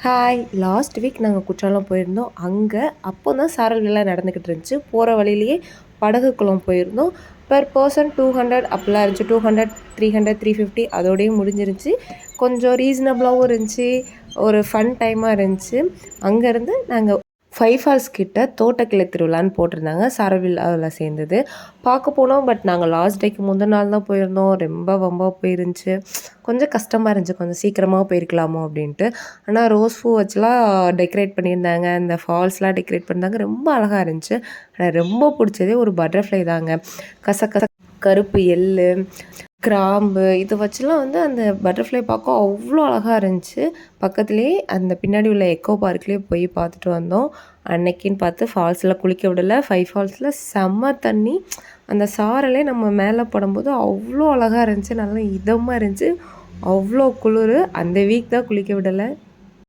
Hi, last week நாங்கள் குற்றாலம் போயிருந்தோம். அங்கே அப்போ தான் சாரல் விழா நடந்துக்கிட்டு இருந்துச்சு. போகிற வழியிலேயே படகு குளம் போயிருந்தோம். பெர் பர்சன் 200 அப்படிலாம் இருந்துச்சு. 200, 300, 350 அதோடயே முடிஞ்சிருச்சு. கொஞ்சம் ரீசனபிளாகவும் இருந்துச்சு. ஒரு ஃபன் டைமாக இருந்துச்சு. அங்கேருந்து நாங்கள் 5 ஃபால்ஸ் கிட்ட தோட்டக்கலை திருவிழான்னு போட்டிருந்தாங்க. சாரல் விழாவில் சேர்ந்தது பார்க்க போனோம். பட் நாங்கள் லாஸ்ட் டேக்கு முந்தின நாள் தான் போயிருந்தோம். ரொம்ப வம்பாக போயிருந்துச்சு. கொஞ்சம் கஷ்டமாக இருந்துச்சு, கொஞ்சம் சீக்கிரமாக போயிருக்கலாமோ அப்படின்ட்டு. ஆனால் ரோஸ் பூ வச்சுலாம் டெக்கரேட் பண்ணியிருந்தாங்க. அந்த ஃபால்ஸ்லாம் டெக்கரேட் பண்ணியிருந்தாங்க. ரொம்ப அழகாக இருந்துச்சு. ஆனால் ரொம்ப பிடிச்சதே ஒரு பட்டர்ஃப்ளை தாங்க. கச கருப்பு எள்ளு, கிராம்பு இதை வச்சுலாம் வந்து அந்த பட்டர்ஃப்ளை பார்க்க அவ்வளோ அழகாக இருந்துச்சு. பக்கத்துலேயே அந்த பின்னாடி உள்ள எக்கோ பார்க்லேயே போய் பார்த்துட்டு வந்தோம். அன்னைக்குன்னு பார்த்து ஃபால்ஸில் குளிக்க விடலை. 5 ஃபால்ஸில் செம்ம தண்ணி. அந்த சாரலே நம்ம மேலே படும்போது அவ்வளோ அழகாக இருந்துச்சு. நல்லா இதமாக இருந்துச்சு. அவ்வளோ குளிர். அந்த வீக் தான் குளிக்க விடலை.